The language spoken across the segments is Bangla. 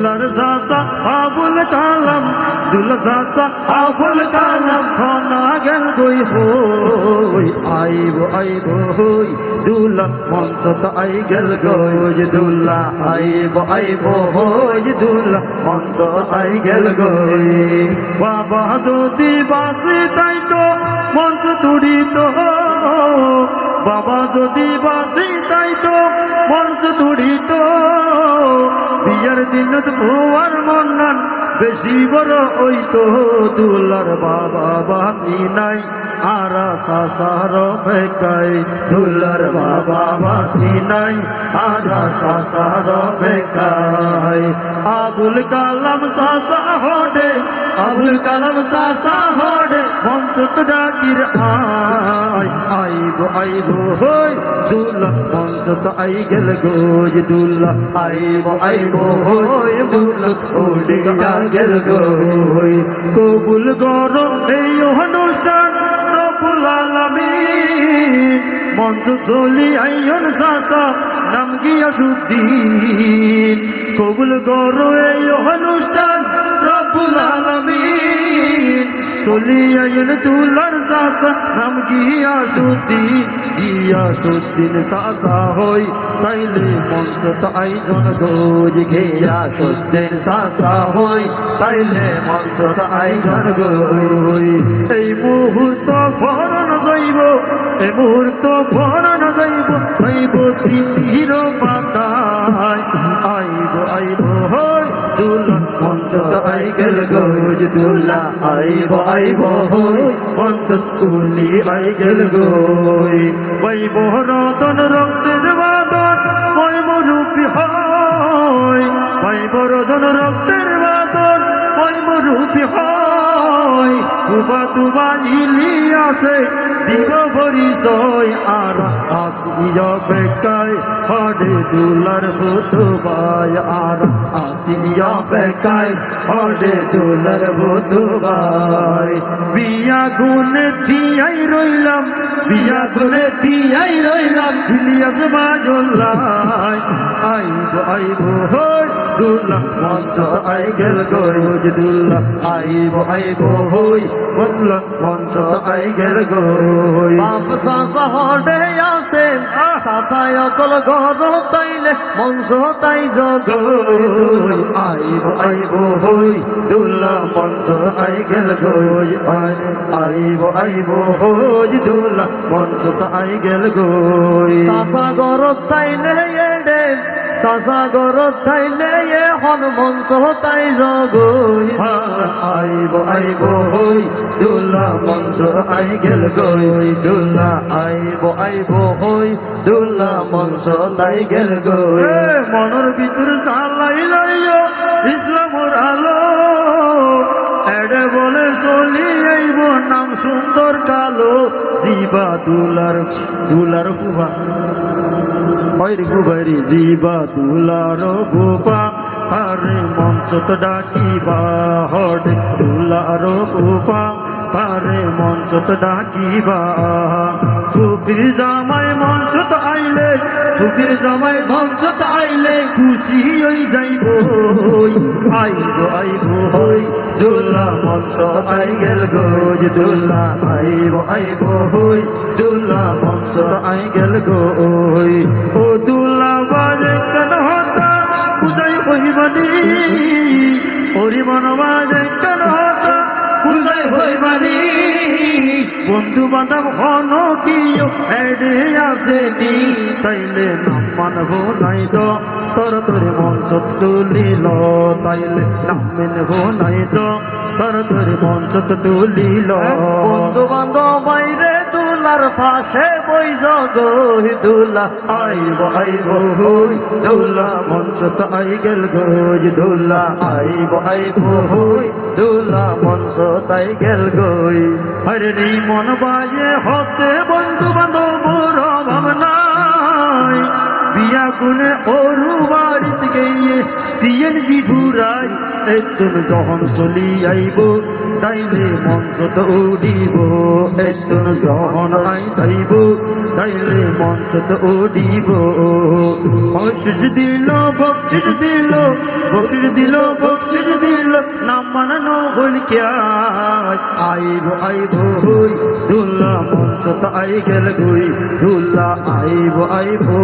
দুলার সাসা আবুল কালাম দুলা সাসা আবুল কালাম খানা গেল গই হই আইব হই দুলা মনসত আই গেল গই দুলা আইব হই দুলা মনসত আই গেল গই বাবা যদি বাসি তাই তো মঞ্চ তুড়িত বাবা যদি বাসি তাই তো মঞ্চ তুড়িত বিয়ার দিনত ভুয়ার মন্নান বেশি বড় ওই তো দুলার বাবা বাসি নাই আরা সাসার বেকাই দুলার বাবা বাসি নাই আরা সাসার বেকাই আবুল কালাম সাসা হডে আবুল কালাম সাসা হডে মঞ্চত ডাকির আইব হই দুলা মঞ্চত আই গেল গোজ দুলা আইব হই দুলা উঠিয়া গেল গই কবুল গরম এই অনুষ্ঠান রব্বুল আলামিন মঞ্চ চলি আইয়ন সাসা নাম গিয়াসউদ্দিন কবুল গরম এই অনুষ্ঠান রব্বুল আলামিন চলি আইয়ন দুলার সাসা নাম গিয়াসউদ্দিন সাসা হই তাইলে মঞ্চত আয়োজন গোজ গিয়াসউদ্দিন সাসা হই তাইলে মঞ্চত আয়োজন গই এই মুহূর্ত ভরণ যাইব এই মুহূর্ত ভরণ যাইব হইব স্মৃতির পাতায় আইব হই দুলা মঞ্চত আই গেল গোজ দুলা আইব হই মঞ্চত চুলি আই গেল গই বৈব রতন রক্তের বাদন ময়মরূপী হয় বৈব রতন রক্তের বাদন ময়মরূপী হয় কুবা দুবা ইলিয়াসে দিব পরিচয় আর আসিয়া বেকায় হডে দুলার ভুতুবাই আর আসিয়া বেকায় হডে দুলার ভুতুবাই বিয়া গুনে দিয়াই রইলাম ইলিয়াস বাজুল্লাহ আইব হই দুলা মঞ্চ আই গেল গোজ দুলা আইব হই দুলা মঞ্চ আই গেল গই বাপ সাসা হডে আসে সাসায় কল ঘর তাইলে মঞ্চ তাই জগ আইব হই দুলা মঞ্চ আই গেল গই আইব হই দুলা মঞ্চ আই গেল গই সাসা ঘর তাইলে এডে সাসা ঘর তাইলে এখন মঞ্চ তাই জগ আইব হই দুলা মঞ্চ আই গেল গই দুলা আইব হই দুলা মঞ্চ আই গেল গই মনের ভিতর জ্বালাই লইও ইসলামর আলো এডে বলে চলি আইব নাম সুন্দর কালো জিবা দুলার ফুফা হয়রি ফুফারি জিবা দুলার ফুফা আরে মঞ্চত ডাকিবা হডে দুলার ফুফা আরে মঞ্চত ডাকিবা ফুফির জামাই মঞ্চত আইলে খুশি হই যাইব আইব হই দুলা মঞ্চ আই গেল গোজ দুলা আইব হই দুলা মঞ্চ আই গেল গই ও দুলা বাজে কেন হতা বুঝাই হইবানি পরিমাণ বাজে কেন হতা বুঝাই হইবানি বন্ধু বান্ধব হন কিও এডে আসেনি তাইলে নাম মানব নাই তো তোর মঞ্চ তুলিল তাইলে নাম মানব নাই তো তোর মঞ্চ তুলিল বন্ধু বান্ধব বাইরে দুলার ফাঁসে বইস গই দুলা আইব হই দুলা মঞ্চ আই গেল গোজ দুলা আইব হই দুলা মঞ্চ আই গেল গই হরে রে মন বাজে হতে বন্ধু বান্ধব ভাবনাই বিয়া কোনে ওরু বাড়িতে গিয়ে সিএনজি ফুরাই একদিন যখন চলি আইব তাইলে মঞ্চ তো উডিব একদিন যখন আই যাইব তাইলে মঞ্চ তো উডিব বকশিস দিল বকশিস দিল বকশিস দিল বকশিস দিল নাম বানানো হইল ক্যা আইব আইব হই দুল্লা মঞ্চ তো আই গেল গই দুল্লা আইব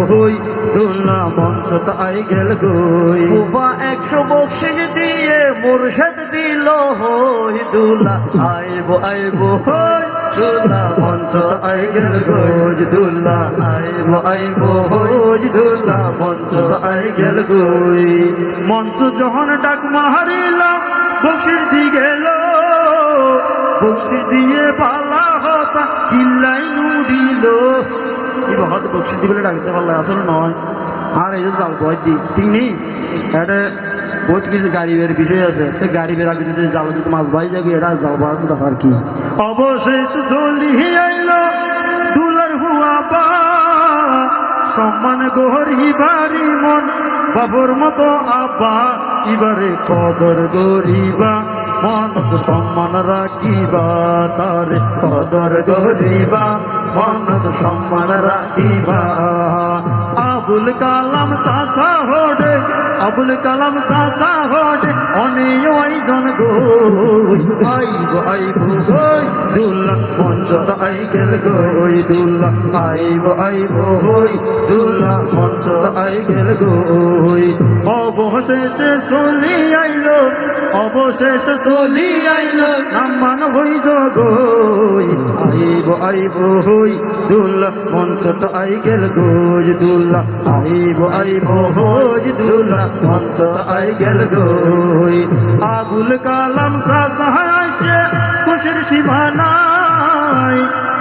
হই দুল্লা মঞ্চ তো আই গেল গই ফুফা 100 বকশিস দিয়ে মুর্শিদ দিল হই দুলা আইব হই দুল্লা মঞ্চ তো আই গেল গই দুল্লা আইব হই দুল্লা মঞ্চ তো আই গেল গই মঞ্চ যখন ডাক মারিলাম বকশিস দি গেল বকশিস দিয়ে পালা হতা কিল্লাই নুডিল এবার হয়তো বকশিস দিবলে ডাকতে পারলে আসলে নয় আর এই যে জাল বয় দি ঠিক নেই এটা বহুত কিছু গাড়ি বের বিষয় আছে গাড়ি বের আগে যদি জাল যদি মাছ ভাই যাবে এটা জাল ভাড়া দেখার কি অবশেষ চলি আইল দুলার হুয়া বা সম্মান গরিবারি মন বাবুর মতো আব্বা এবারে কদর গরিবা মনত সম্মান রাখিবা তার কদর গরিবা মনত সম্মান রাখিবা আবুল কালাম সাসা হোডে আবুল কালাম সাসা হোডে অনেক আইজন গই আইব গই দুল্লা মঞ্চ তো আই গেল গই দুল্লা আইব হই দুল্লা মঞ্চ তো আই গেল গই অবশেষে চলি আইল অবশেষে চলি আইল নামান হই গই আইব হই দুল্লা মঞ্চ তো আই গেল গই দুল্লা আইব হই দুল্লা মঞ্চ তো আই গেল গই আবুল কালাম সাসা আইসে খুশির সীমানাই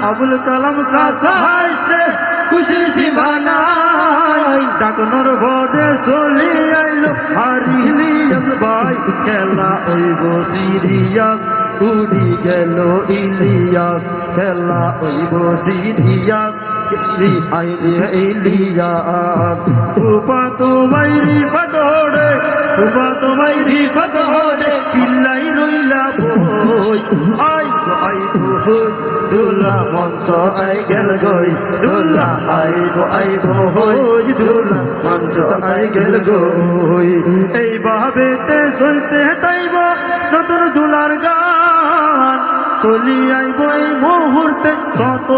আবুল কালাম সাসা আইসে খুশির সীমানাই ডাকনর ভোরে চলি আইল হারিলিয়াস ভাই খেলা ওইব সিরিয়াস উড়ি গেল ইলিয়াস খেলা ওইব সিরিয়াস ইলিয়াস ফুফা তোমায় রিফাত ওড়ে ফুফা তোমায় রিফাত ওড়ে কিল্লাই রইলা বই আইব হই দুল্লা মঞ্চ আই গেল গই দুল্লা আইব হই দুল্লা মঞ্চ আই গেল গই এইভাবে চলতে তাইব নতুন দুলার গান চলি আইব এই মুহূর্তে শত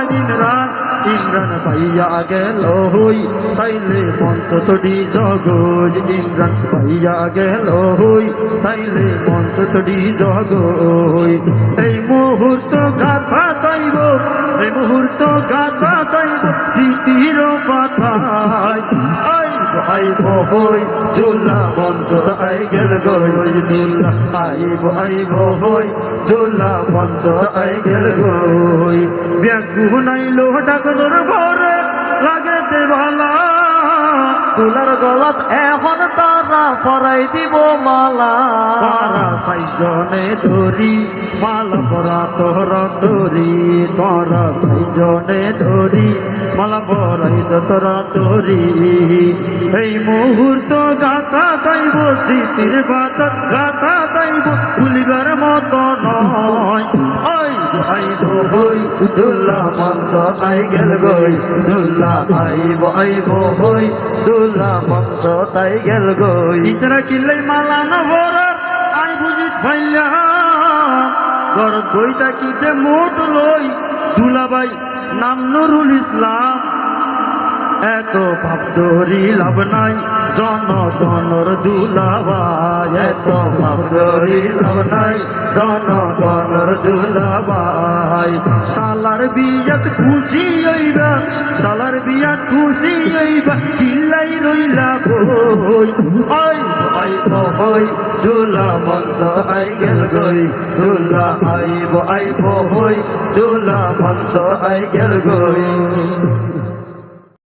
দিন রাত ইমরান ভাইয়া গেল হই তাইলে মঞ্চ তডি জগজ ইমরান ভাইয়া গেল হই তাইলে মঞ্চ তডি জগজ এই মুহূর্ত গাথা তাইব এই মুহূর্ত গাথা তাইব স্মৃতির পাতায় আইব হই দুল্লা মঞ্চ আই গেল গই দুল্লা আইব হই দুল্লা মঞ্চ আই গেল গই ব্যাগু নাইলো ডাকনোর ভরে লাগেতে ভালা দুলার গলাত এখন তারা ফরাই দিব মালা তারা সাইজনে ধরি মালা পরা তোর তরি তোরা সাইজনে ধরি মালা পরাই তোর তরি এই মুহূর্ত গাথা তাইব স্মৃতির বাতা গাথা তাইব ভুলিবার মতো নয় আইব হই দুল্লা মঞ্চ আই গেল গই দুল্লা আইব হই দুল্লা মঞ্চ তাই গেল গই ইতরা কিল্লাই মালা না ভরার আই বুঝিত ফাইলা গরত বইটা কিতে মোট লই দুলাবাই নাম নুরুল ইসলাম এত ভাব ধরি লাভ নাই জনগণর দুলাভাই এত ভাব ধরি লাভ নাই জনগণর দুলাভাই শালার বিয়াত খুশি হইবা শালার বিয়াত খুশি হইবা চিল্লাই রইলা বই আইব হই দুলা মঞ্চ আই গেল গই দুলা আইব হই দুলা মঞ্চ আই গেল গই